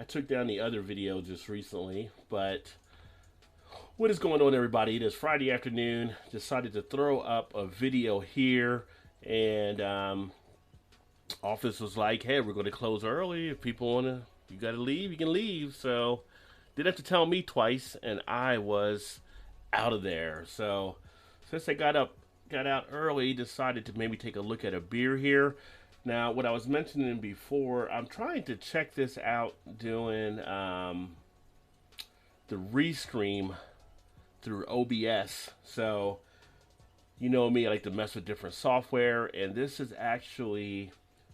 I took down the other video just recently, but what is going on, everybody? It is Friday afternoon. Decided to throw up a video here, and office was like, "Hey, we're going to close early. If people wanna, you got to leave, you can leave." So didn't have to tell me twice, and I was out of there. So since I got out early, decided to maybe take a look at a beer here. Now, what I was mentioning before, I'm trying to check this out doing the restream through OBS. So, you know me, I like to mess with different software, and this is actually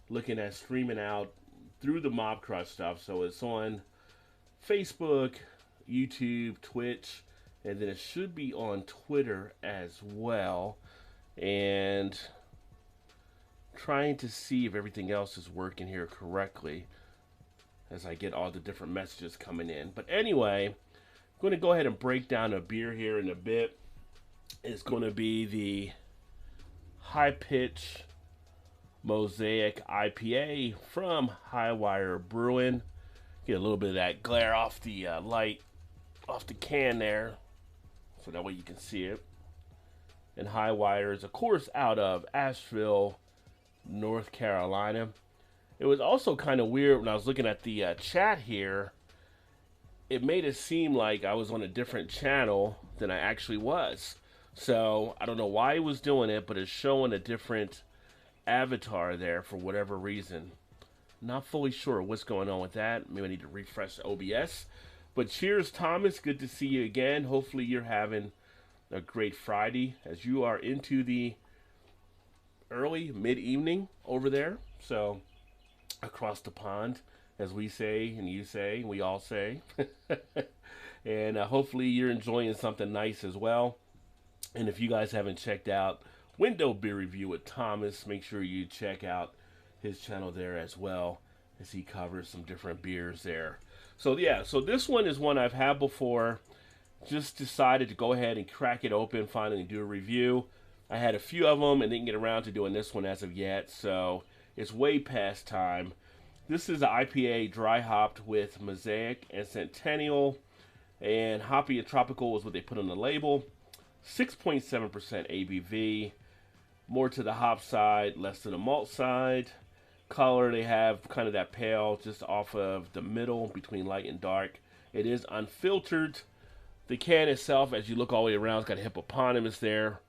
looking at streaming out through the Mob Crush stuff. So it's on Facebook, YouTube, Twitch, and then it should be on Twitter as well. And trying to see if everything else is working here correctly as I get all the different messages coming in. But anyway, I'm going to go ahead and break down a beer here in a bit. It's going to be the High Pitch Mosaic IPA from Highwire Brewing. Get a little bit of that glare off the light off the can there, so that way you can see it. And Highwire is, of course, out of Asheville, North Carolina. It was also kind of weird when I was looking at the chat here. It made it seem like I was on a different channel than I actually was. So I don't know why it was doing it, but it's showing a different avatar there for whatever reason. Not fully sure what's going on with that. Maybe I need to refresh OBS. But cheers, Thomas. Good to see you again. Hopefully you're having a great Friday as you are into the early mid-evening over there. So across the pond, as we say and you say, we all say. And hopefully you're enjoying something nice as well. And if you guys haven't checked out Window Beer Review with Thomas, make sure you check out his channel there as well, as he covers some different beers there. So yeah, so this one is one I've had before. Just decided to go ahead and crack it open, finally do a review. I had a few of them and didn't get around to doing this one as of yet, so it's way past time. This is an IPA dry hopped with Mosaic and Centennial, and Hoppy and Tropical is what they put on the label. 6.7% ABV, more to the hop side, less to the malt side. Color, they have kind of that pale, just off of the middle between light and dark. It is unfiltered. The can itself, as you look all the way around, it's got a hippopotamus there.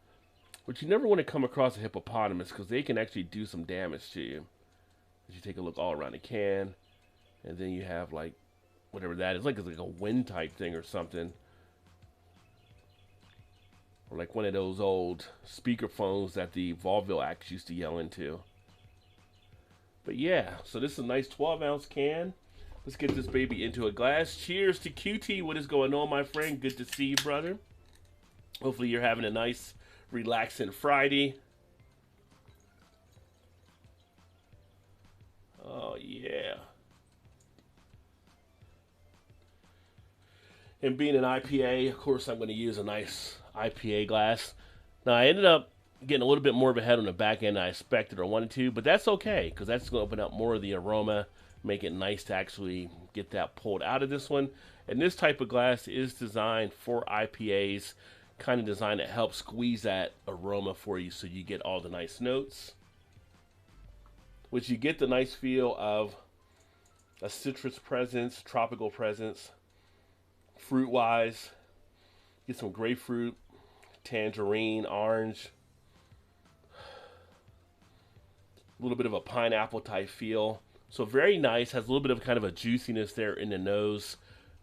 But you never want to come across a hippopotamus because they can actually do some damage to you. As you take a look all around the can, and then you have like whatever that is, like it's like a wind type thing or something, or like one of those old speakerphones that the vaudeville acts used to yell into. But yeah, so this is a nice 12-ounce can. Let's get this baby into a glass. Cheers to QT. What is going on, my friend? Good to see you, brother. Hopefully you're having a nice, relaxing Friday. Oh, yeah. And being an IPA, of course, I'm going to use a nice IPA glass. Now, I ended up getting a little bit more of a head on the back end than I expected or wanted to, but that's okay, because that's going to open up more of the aroma, make it nice to actually get that pulled out of this one. And this type of glass is designed for IPAs, kind of designed to help squeeze that aroma for you so you get all the nice notes, which you get the nice feel of a citrus presence, tropical presence, fruit-wise. Get some grapefruit, tangerine, orange, a little bit of a pineapple type feel. So very nice, has a little bit of kind of a juiciness there in the nose.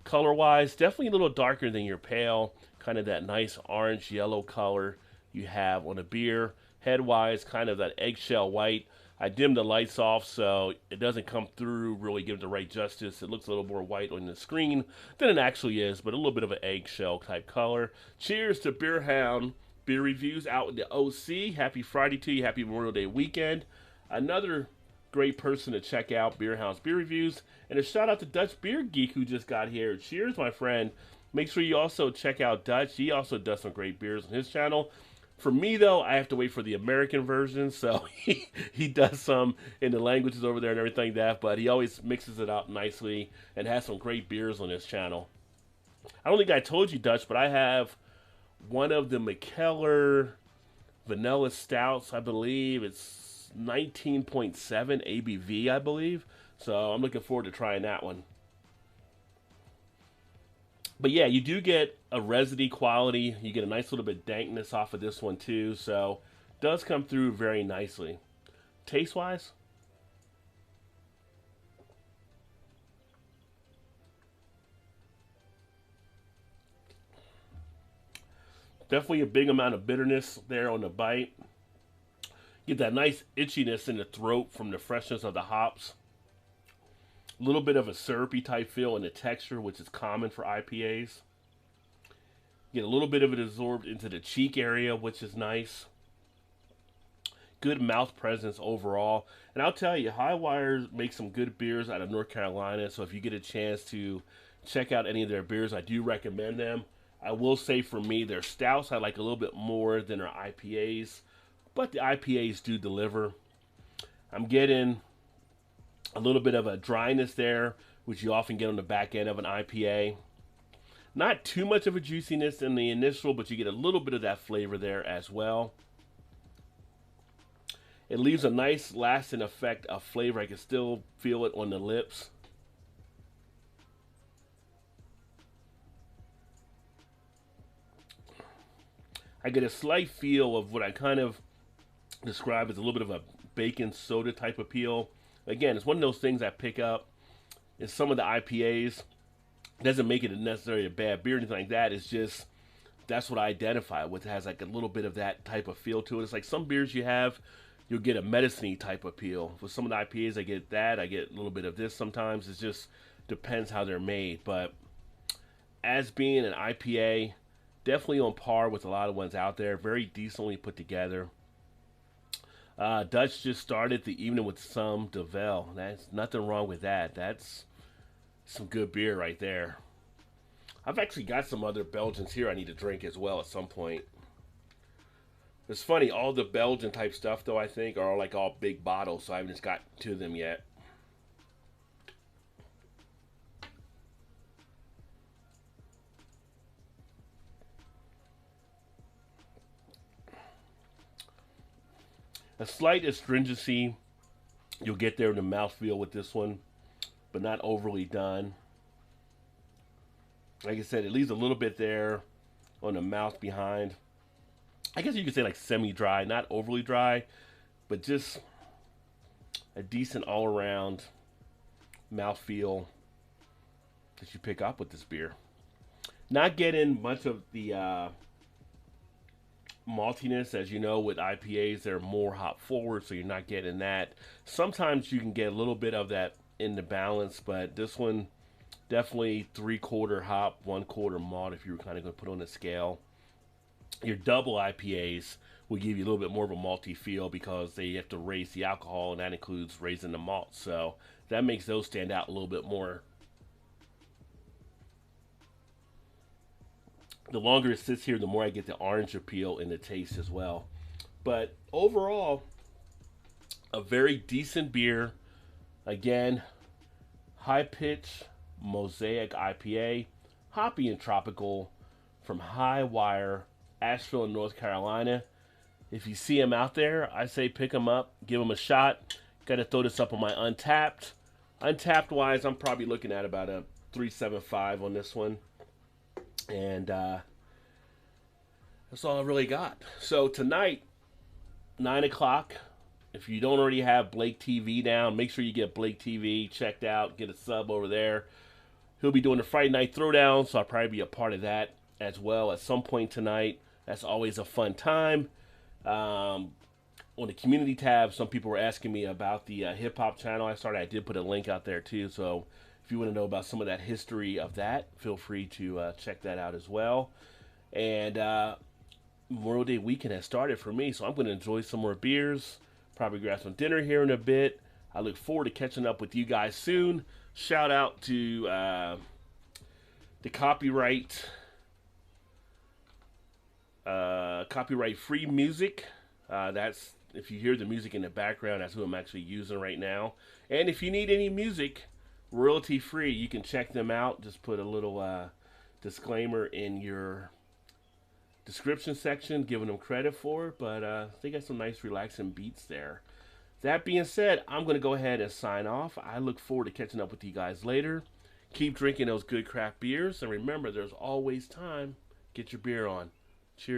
Color-wise, definitely a little darker than your pale, kind of that nice orange-yellow color you have on a beer. Head-wise, kind of that eggshell white. I dimmed the lights off so it doesn't come through, really give it the right justice. It looks a little more white on the screen than it actually is, but a little bit of an eggshell type color. Cheers to Beer Hound Beer Reviews out in the OC. Happy Friday to you. Happy Memorial Day weekend. Another great person to check out, Beer Hound's Beer Reviews. And a shout out to Dutch Beer Geek who just got here. Cheers, my friend. Make sure you also check out Dutch. He also does some great beers on his channel. For me, though, I have to wait for the American version, so he does some in the languages over there and everything like that, but he always mixes it up nicely and has some great beers on his channel. I don't think I told you, Dutch, but I have one of the McKellar Vanilla Stouts, I believe. It's 19.7 ABV, I believe. So I'm looking forward to trying that one. But yeah, you do get a resiny quality. You get a nice little bit of dankness off of this one too. So it does come through very nicely. Taste wise, definitely a big amount of bitterness there on the bite. Get that nice itchiness in the throat from the freshness of the hops. A little bit of a syrupy type feel in the texture, which is common for IPAs. Get a little bit of it absorbed into the cheek area, which is nice. Good mouth presence overall. And I'll tell you, Highwire makes some good beers out of North Carolina. So if you get a chance to check out any of their beers, I do recommend them. I will say for me, their stouts I like a little bit more than their IPAs. But the IPAs do deliver. I'm getting a little bit of a dryness there, which you often get on the back end of an IPA. Not too much of a juiciness in the initial, but you get a little bit of that flavor there as well. It leaves a nice lasting effect of flavor. I can still feel it on the lips. I get a slight feel of what I kind of describe as a little bit of a bacon soda type of feel. Again, it's one of those things I pick up in some of the IPAs. It doesn't make it necessarily a bad beer or anything like that. It's just that's what I identify with. It has like a little bit of that type of feel to it. It's like some beers you have, you'll get a medicine-y type of feel. With some of the IPAs, I get that. I get a little bit of this sometimes. It just depends how they're made. But as being an IPA, definitely on par with a lot of ones out there. Very decently put together. Dutch just started the evening with some Devel. That's nothing wrong with that. That's some good beer right there. I've actually got some other Belgians here I need to drink as well at some point. It's funny, all the Belgian type stuff though I think are like all big bottles, so I haven't just got to them yet. A slight astringency you'll get there in the mouthfeel with this one, but not overly done. Like I said, it leaves a little bit there on the mouth behind. I guess you could say like semi-dry, not overly dry, but just a decent all-around mouthfeel that you pick up with this beer. Not getting much of the maltiness, as you know, with IPAs, they're more hop forward, so you're not getting that. Sometimes you can get a little bit of that in the balance, but this one definitely 3/4 hop, 1/4 malt if you were kind of going to put on a scale. Your double IPAs will give you a little bit more of a malty feel because they have to raise the alcohol, and that includes raising the malt. So that makes those stand out a little bit more. The longer it sits here, the more I get the orange appeal in the taste as well. But overall, a very decent beer. Again, high pitch Mosaic IPA, hoppy and tropical from Highwire, Asheville, North Carolina. If you see them out there, I say pick them up, give them a shot. Got to throw this up on my Untapped. Untapped wise, I'm probably looking at about a 3.75 on this one. And that's all I really got. So tonight, 9 o'clock, if you don't already have Blake TV down, make sure you get Blake TV checked out. Get a sub over there. He'll be doing the Friday Night Throwdown, so I'll probably be a part of that as well at some point tonight. That's always a fun time. On the community tab, some people were asking me about the hip-hop channel I started. I did put a link out there too, so if you want to know about some of that history of that, feel free to check that out as well. And Memorial Day weekend has started for me, so I'm going to enjoy some more beers, probably grab some dinner here in a bit. I look forward to catching up with you guys soon. Shout out to the copyright Copyright free music. That's if you hear the music in the background, that's who I'm actually using right now. And if you need any music, royalty free, you can check them out. Just put a little disclaimer in your description section, giving them credit for it. But they got some nice, relaxing beats there. That being said, I'm going to go ahead and sign off. I look forward to catching up with you guys later. Keep drinking those good craft beers, and remember, there's always time. Get your beer on.